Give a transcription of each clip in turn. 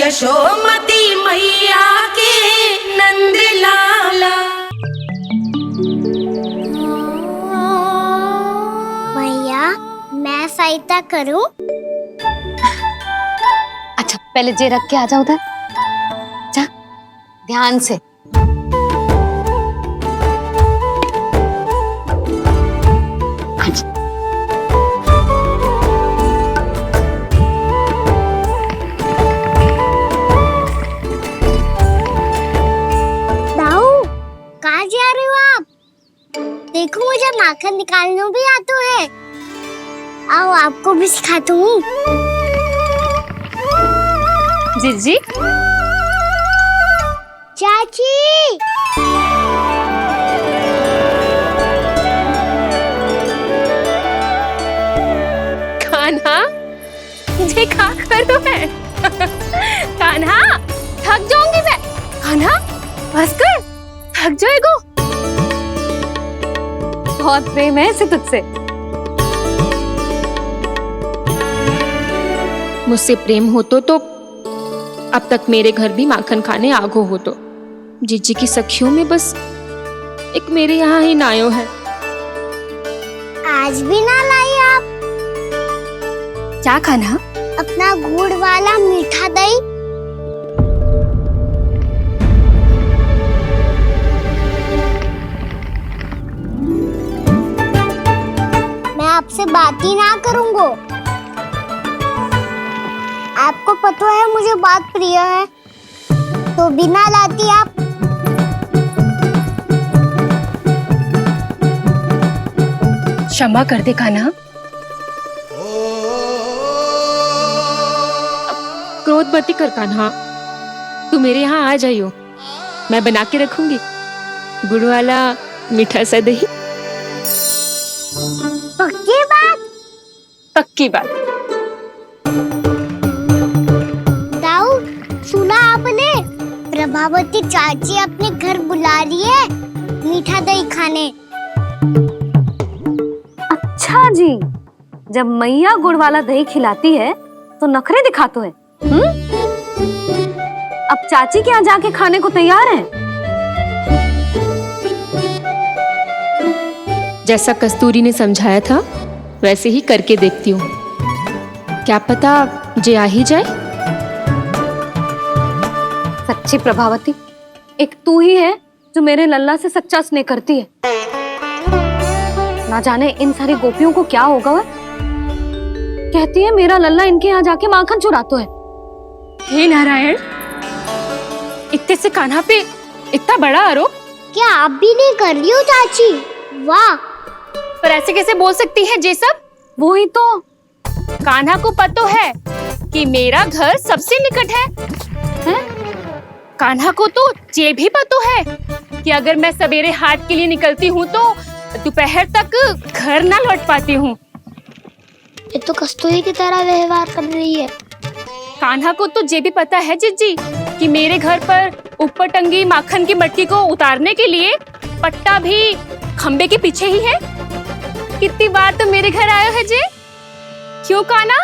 यशोमती मैया के नंद लाला। भैया मैं सहायता करूं? अच्छा पहले जे रख के आ जाओ उधर, जा ध्यान से। कहाँ जा रहे हो आप? देखो मुझे माखन निकालना भी आता है। आओ आपको भी सिखाता हूँ। जीजी चाची कान्हा मुझे क्या करो है? कान्हा थक जाऊंगी मैं। कान्हा बस कर, थक जाएगा। बहुत प्रेम है इसे तुझसे। मुझसे प्रेम हो तो अब तक मेरे घर भी माखन खाने आगो हो तो। जीजी की सखियों में बस एक मेरे यहाँ ही नायो है। आज भी ना लाई आप? क्या खाना? अपना गुड़ वाला मीठा दही। मैं आपसे बात ही ना करूंगा। आपको पता है मुझे बात प्रिय है, तो बिना लाती आप। क्षमा कर दे कान्हा। क्रोध मत कर कान्हा, तू मेरे यहाँ आ जाइयो, मैं बना के रखूंगी गुड़ वाला मीठा सा दही। पक्की बात? पक्की बात। दाऊ सुना आपने? प्रभावती चाची अपने घर बुला रही है मीठा दही खाने। अच्छा जी, जब मैया गुड़ वाला दही खिलाती है तो नखरे दिखाते हैं। अब चाची के यहाँ जाके खाने को तैयार हैं। जैसा कस्तूरी ने समझाया था वैसे ही करके देखती हूँ, क्या पता जे आ ही जाए। सच्ची प्रभावती, एक तू ही है जो मेरे लल्ला से सच्चा स्नेह करती है। ना जाने इन सारी गोपियों को क्या होगा। वह कहती है मेरा लल्ला इनके यहाँ जाके माखन चुराता है। हे नारायण, इतने से कान्हा पे इतना बड़ा आरोप। क्या आप भी नहीं कर रही हो चाची? वाह, पर ऐसे कैसे बोल सकती है जे सब? वो ही तो। कान्हा को पता है कि मेरा घर सबसे निकट है, हैं? कान्हा को तो ये भी पता है कि अगर मैं सवेरे हाट के लिए निकलती हूँ तो दोपहर तक घर ना लौट पाती हूँ। ये तो कस्तूरी की तरह व्यवहार कर रही है। कान्हा को तो ये भी पता है जीजी कि मेरे घर पर ऊपर टंगी माखन की मटकी को उतारने के लिए पट्टा भी खंबे के पीछे ही है। कितनी बार तो मेरे घर आया है जी। क्यों कान्हा?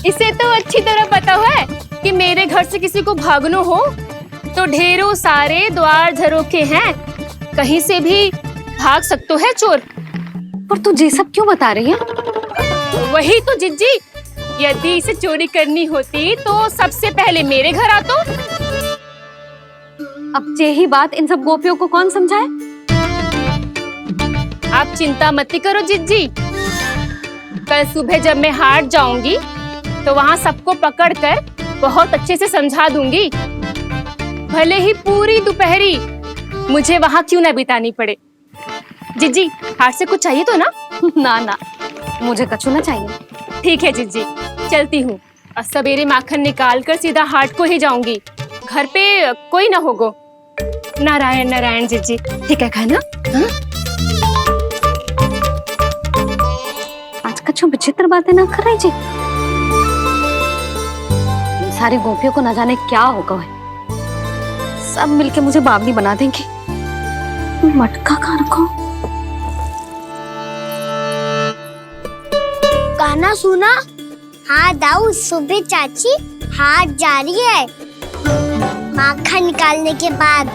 इसे तो अच्छी तरह पता है कि मेरे घर से किसी को भागना हो तो ढेरों सारे द्वार झरोखे हैं, कहीं से भी भाग सकते है चोर। पर तू ये सब क्यों बता रही है? वही तो जिज्जी, यदि इसे चोरी करनी होती तो सबसे पहले मेरे घर आतो। अब यही बात इन सब गोपियों को कौन समझाए? आप चिंता मत करो जिज्जी, कल सुबह जब मैं हाट जाऊंगी तो वहाँ सबको पकड़कर बहुत अच्छे से समझा दूंगी, भले ही पूरी दोपहरी मुझे वहाँ क्यों ना बितानी पड़े। जिज्जी, हाट से कुछ चाहिए तो ना? ना ना, मुझे कछु ना चाहिए। ठीक है जिज्जी, चलती हूँ। सवेरे माखन निकाल कर सीधा हाट को ही जाऊंगी, घर पे कोई ना होगो। नारायण नारायण जिज्जी, ठीक है खाना? हाँ? आज कछु विचित्र बातें ना कर रही जी। सारी गोपियों को न जाने क्या होगा है। सब मिलके मुझे बावली बना देंगे। मटका कहाँ रखो? गाना सुना? हाँ दाऊ, सुबह चाची हाथ जा रही है माखन निकालने के बाद।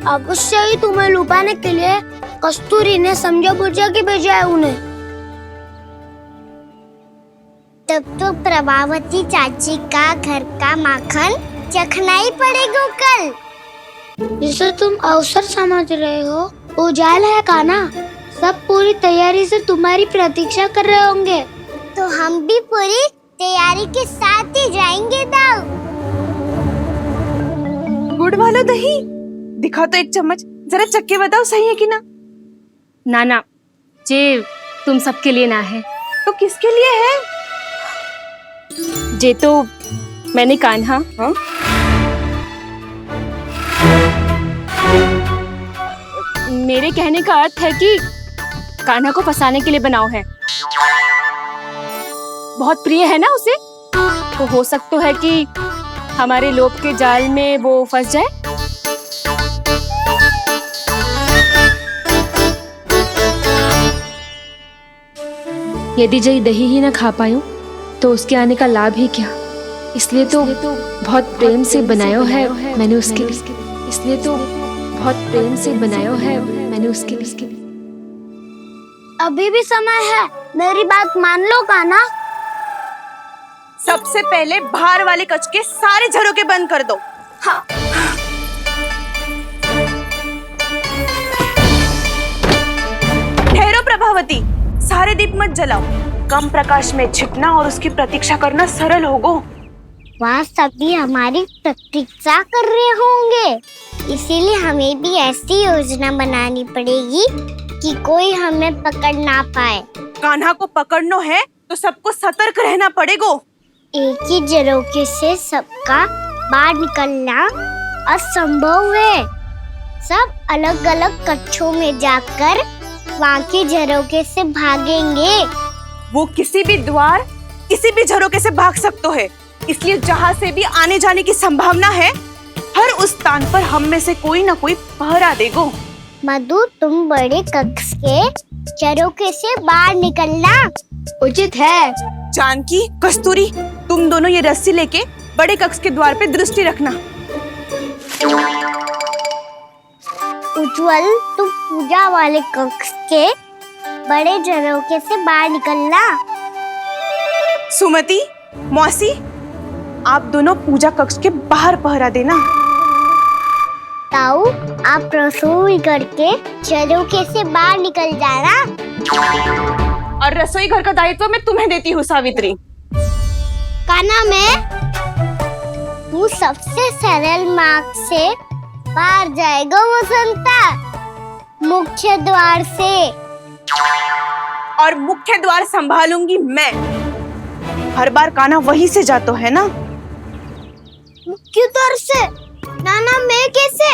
अब उससे ही तुम्हें लुभाने के लिए कस्तूरी ने समझा बुझा के भेजा है उन्हें। तब तो प्रभावती चाची का घर का माखन चखना ही पड़ेगा कल। जिसे तुम अवसर समझ रहे हो, उजाला है काना। सब पूरी तैयारी से तुम्हारी प्रतीक्षा कर रहे होंगे। तो हम भी पूरी तैयारी के साथ ही जाएंगे दाऊ। गुड़ वाला दही दिखा तो एक चम्मच, जरा चख के बताओ सही है कि ना। ना जे तुम सबके लिए ना है। तो किसके लिए है? जे तो मैंने कान्हा मेरे कहने का अर्थ है कि कान्हा को फंसाने के लिए बनाओ है। बहुत प्रिय है ना उसे, तो हो सकता है कि हमारे लोभ के जाल में वो फंस जाए। यदि जय दही ही न खा पायो तो उसके आने का लाभ ही क्या। इसलिए तो बहुत प्रेम से बनायो है मैंने उसके लिए। इसलिए तो बहुत प्रेम से बनायो है मैंने उसके लिए। अभी भी समय है, मेरी बात मान लो काना। सबसे पहले बाहर वाले कच के सारे झरोके बंद कर दो। हाँ। ठहरो प्रभावती, सारे दीप मत जलाओ। कम प्रकाश में छिपना और उसकी प्रतीक्षा करना सरल होगो। वहाँ सभी हमारी प्रतीक्षा कर रहे होंगे, इसीलिए हमें भी ऐसी योजना बनानी पड़ेगी कि कोई हमें पकड़ ना पाए। कान्हा को पकड़ना है तो सबको सतर्क रहना पड़ेगा। एक ही झरोखे से सबका बाहर निकलना असंभव है। सब अलग अलग कक्षों में जाकर वहाँ के झरोखे से भागेंगे। वो किसी भी द्वार, किसी भी झरोखे से भाग सकते है, इसलिए जहाँ से भी आने जाने की संभावना है, हर उस स्थान पर हम में से कोई ना कोई पहरा देगो। मधु, तुम बड़े कक्ष के झरोखे से बाहर निकलना उचित है। जानकी, कस्तूरी, तुम दोनों ये रस्सी लेके बड़े कक्ष के द्वार पे दृष्टि रखना। उज्जवल, तुम पूजा वाले कक्ष के बड़े झरोखे से बाहर निकलना। सुमति, मौसी, आप दोनों पूजा कक्ष के बाहर पहरा देना। ताऊ, आप रसोई करके झरोखे से बाहर निकल जाना। और रसोई घर का दायित्व मैं तुम्हें देती हूँ सावित्री। काना, मैं तू सबसे सरल मार्ग से बाहर जाएगा वसंता, मुख्य द्वार से। और मुख्य द्वार संभालूंगी मैं। हर बार कान्हा वहीं से जातो है ना। मुख्य द्वार से? नाना, मैं कैसे?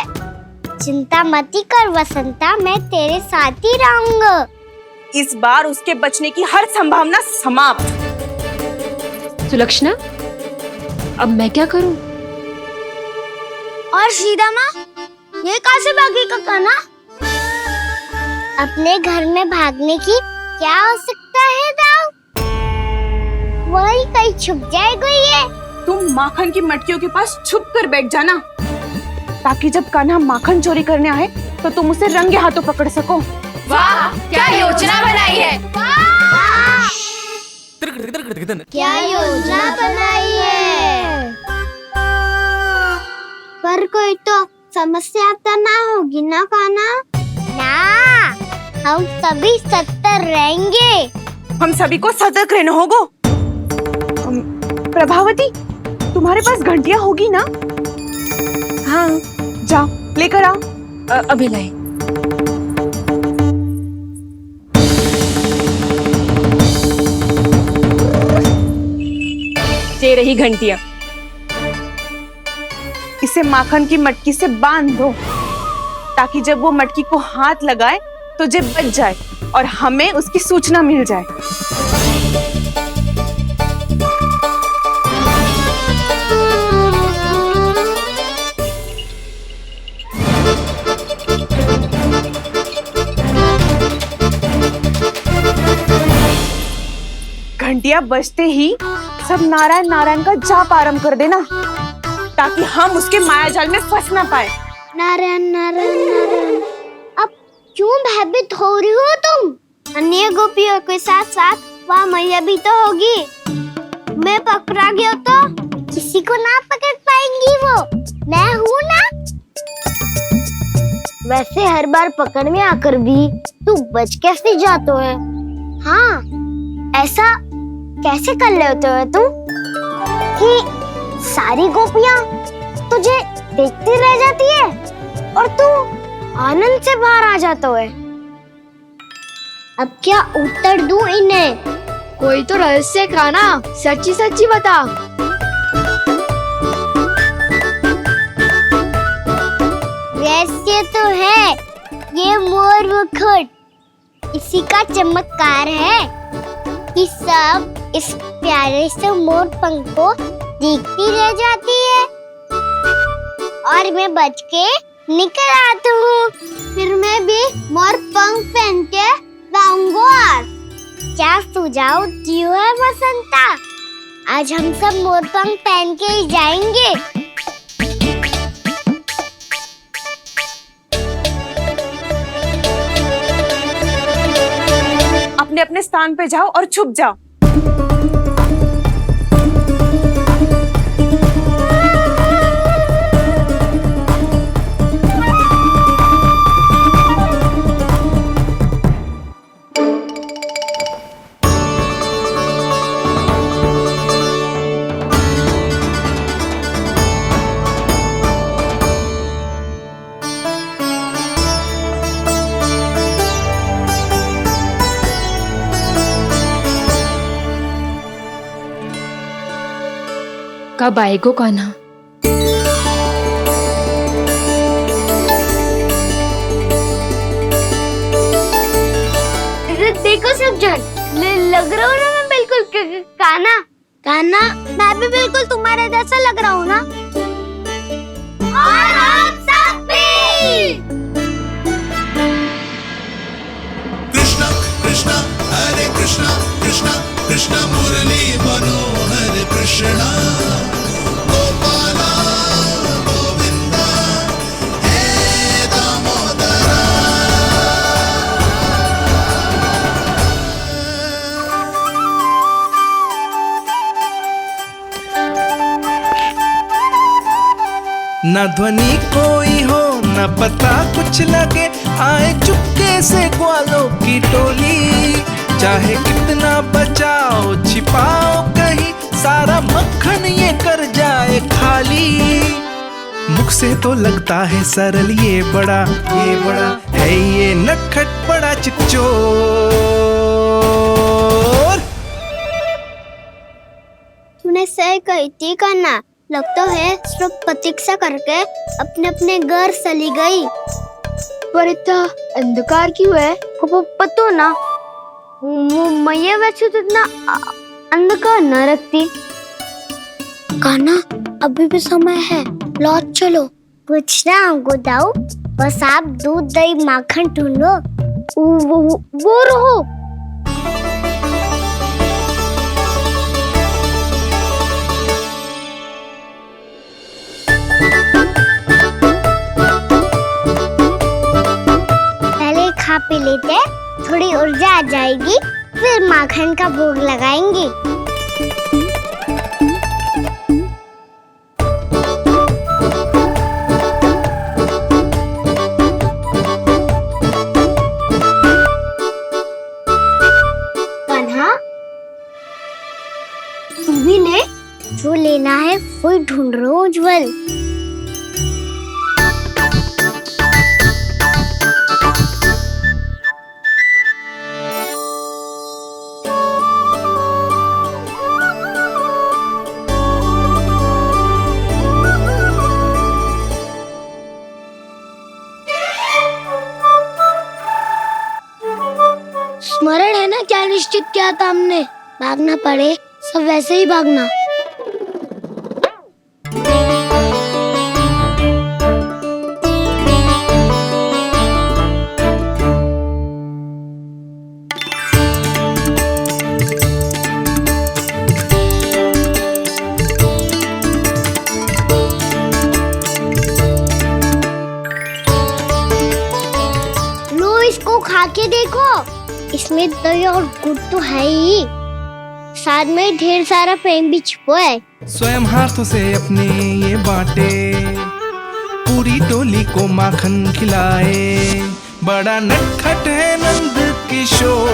चिंता मती कर वसंता, मैं तेरे साथ ही रहूंगा। इस बार उसके बचने की हर संभावना समाप्त। सुलक्षणा, अब मैं क्या करूं? और सीधा माँ, ये कहाँ से भागेगा कान्हा? अपने घर में भागने की क्या हो सकता है दाऊ? वही कहीं छुप जाएगा ये। तुम माखन की मटकियों के पास छुप कर बैठ जाना, ताकि जब कान्हा माखन चोरी करने आए तो तुम उसे रंगे हाथों पकड़ सको। वाह, क्या योजना बनाई है। क्या योजना बनाई है? पर कोई तो समस्या तो ना होगी ना कान्हा? ना, हम सभी सतर्क रहेंगे। हम सभी को सतर्क रहना होगा। प्रभावती, तुम्हारे पास घंटियां होगी ना? हाँ, जाओ लेकर आओ। अभी लाए। ये रही घंटियां। इसे माखन की मटकी से बांध दो, ताकि जब वो मटकी को हाथ लगाए तो जे बच जाए और हमें उसकी सूचना मिल जाए। घंटियां बजते ही सब नारायण नारायण का जाप आरंभ कर देना, ताकि हम उसके माया जाल में फंस ना पाए। नारायण नारायण नारायण। अब क्यों भयभीत हो रही हो तुम? अन्य गोपियों के साथ साथ वहाँ मैया भी तो होगी। मैं पकड़ा गया तो किसी को ना पकड़ पाएंगी वो, मैं हूँ ना। वैसे हर बार पकड़ में आकर भी तू बच कैसे जातो है? हाँ, ऐसा कैसे कर लेते हो तुम कि सारी गोपियाँ तुझे देखती रह जाती है और तू आनंद से बाहर आ जाता है? अब क्या उत्तर दूं इन्हें? कोई तो रहस्य का ना, सच्ची सच्ची बता। रहस्य तो है, ये मोर मुकुट इसी का चमत्कार है कि सब इस प्यारे से मोर पंख को देखती रह जाती है और मैं बच के निकल आता हूँ। फिर मैं भी मोर पंख पहन के गाऊंगा। क्या सुझाव दियो है बसंता? आज हम सब मोर पंख पहन के ही जाएंगे। अपने अपने स्थान पे जाओ और छुप जाओ। कब आएगो कान्हा? देखो सब जन, लग रहा हूँ ना मैं बिल्कुल कान्हा। कान्हा, मैं भी बिल्कुल तुम्हारे जैसा लग रहा हूँ ना? और हम सब भी। कृष्णा कृष्णा हरे कृष्णा कृष्णा कृष्णा मुरली मनोहर कृष्णा गोपाला गोविंदा हे दामोदरा। न ध्वनि कोई हो न पता कुछ लगे, आए चुपके से ग्वालों की टोली। चाहे कितना बचाओ छिपाओ कहीं, सारा मक्खन ये कर जाए खाली। मुख से तो लगता है सरल, ये बड़ा है ये नटखट बड़ा चिकचोर। तूने सही कही थी कान्हा, लगता है सब प्रतीक्षा करके अपने अपने घर चली गई। पर इतना अंधकार क्यों है? पतो ना, वो मैया वैसे तो इतना अंधकार न रखती। कान्हा, अभी भी समय है, लौट चलो। कुछ ना हमको दाऊ, बस आप दूध दही माखन ढूंढो। वो रहो। खा पी लेते, थोड़ी ऊर्जा आ जाएगी, फिर माखन का भोग लगाएंगे। कान्हा, तू भी ले, जो लेना है वो ढूंढ रहा हूँ उज्जवल। स्मरण है ना क्या निश्चित किया था हमने? भागना पड़े सब वैसे ही भागना। खा के देखो, इसमें दही और गुड़ तो है ही, साथ में ढेर सारा प्रेम भी छुपा है। स्वयं हाथों से अपने ये बांटे, पूरी टोली को माखन खिलाए, बड़ा नटखट है नंद किशोर।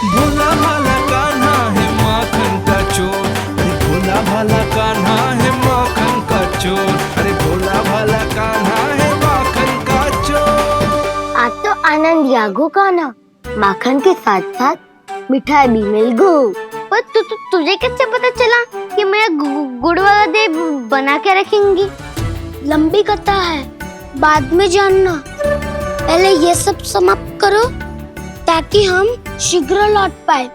भोला भाला कान्हा है माखन का चोर, अरे भोला भाला कान्हा है माखन का चोर, अरे भोला भाला कान्हा है माखन का चोर। आज तो आनंद यागो का ना, माखन के साथ साथ मिठाई भी मिल गई। पर तुझे कैसे पता चला कि मैं गुड़ वाला देव बना के रखेंगी? लंबी कथा है, बाद में जानना। पहले ये सब समाप्त करो ताकि हम शीघ्र लौट पाए।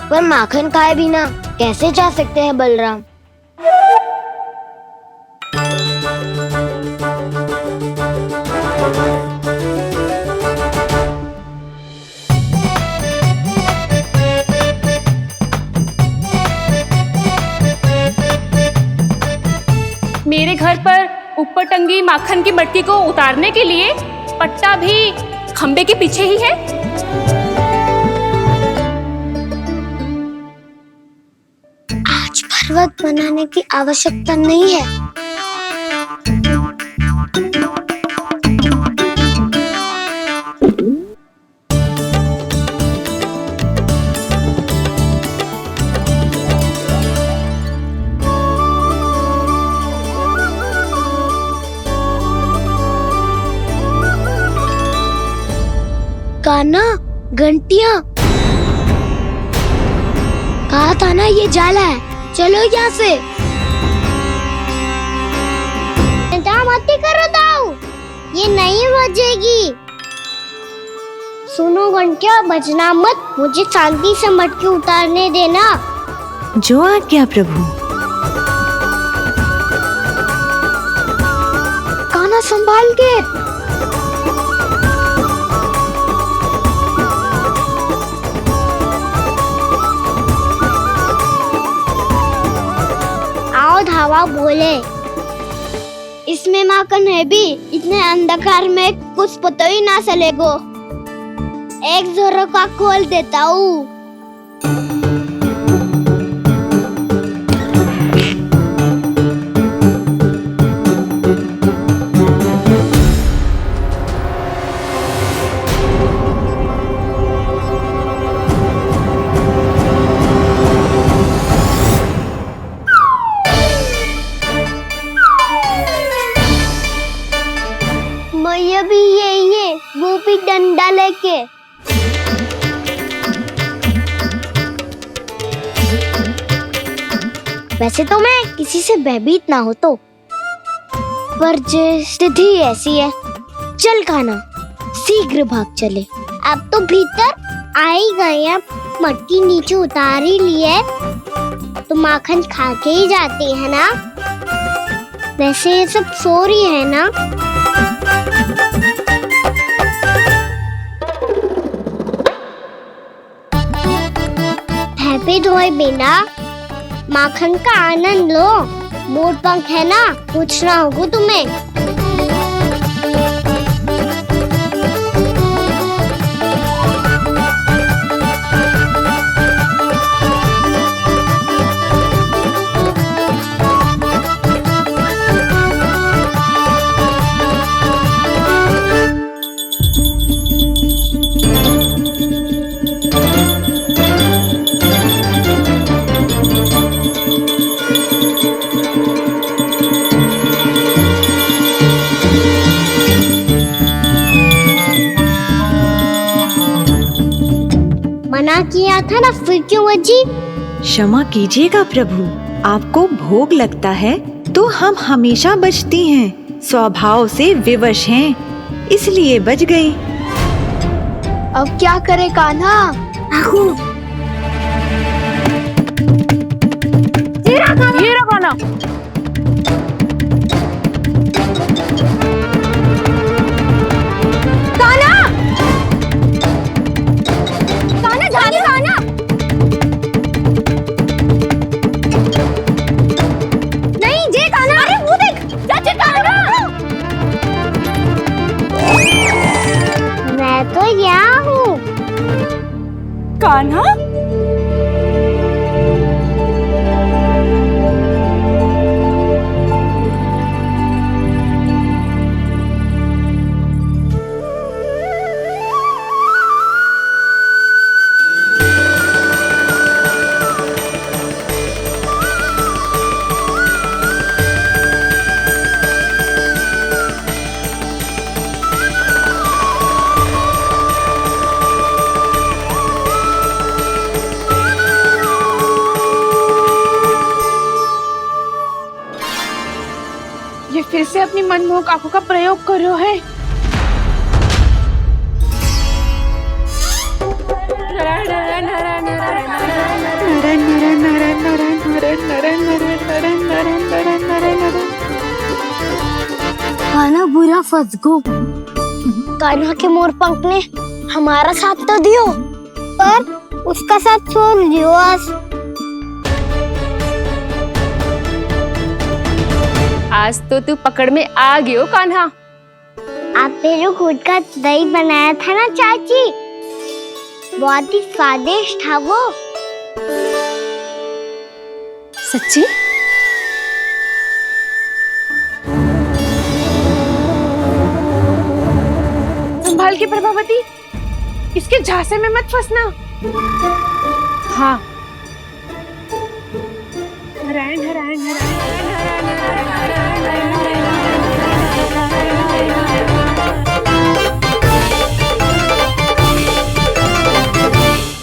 पर माखन खाए बिना कैसे जा सकते हैं बलराम? मेरे घर पर ऊपर टंगी माखन की मटकी को उतारने के लिए पट्टा भी खंबे के पीछे ही है। आज पर्वत बनाने की आवश्यकता नहीं है। कान्हा, घंटियां, कहा था ना ये जाला है, चलो यहाँ से। मत करो दाऊ, ये नहीं बजेगी। सुनो घंटिया, बजना मत, मुझे शांति से मटकी उतारने देना। जो आज्ञा प्रभु। कान्हा संभाल के। धावा बोले, इसमें माखन है भी, इतने अंधकार में कुछ पता ही ना चलेगो। एक जोरों का खोल देता हूँ। भी यही है, वो भी डंडा लेके। वैसे तो मैं किसी से भयभीत ना हो तो, पर स्थिति ऐसी है। चल कान्हा, शीघ्र भाग चले। अब तो भीतर आ ही गए हैं, मटकी नीचे उतार ही लिए, तो माखन खा के ही जाते हैं ना। वैसे ये सब सो रही है ना। हैप्पी धोए बिना माखन का आनंद लो। मोर पंख है ना, पूछना होगा तुम्हें। मना किया था ना, फिर क्यों बजी? क्षमा कीजिएगा प्रभु, आपको भोग लगता है तो हम हमेशा बजती हैं, स्वभाव से विवश हैं, इसलिए बज गई। अब क्या करे कान्हा? ये रहा कान्हा। फिर से अपनी मनमोहक आंखों का प्रयोग कर रहे है। कान्हा बुरा फंस गो। कान्हा के मोर पंख ने हमारा साथ तो दियो, पर उसका साथ छोड़ दियो आज। आज तो तू पकड़ में आ गयो कान्हा। आपने जो खुद का दही बनाया था ना चाची, बहुत ही स्वादिष्ट था वो। सच्ची? संभाल के प्रभावती, इसके झांसे में मत फंसना। हाँ। नारायण नारायण नारायण नारायण नारायण नारायण नारायण नारायण नारायण नारायण नारायण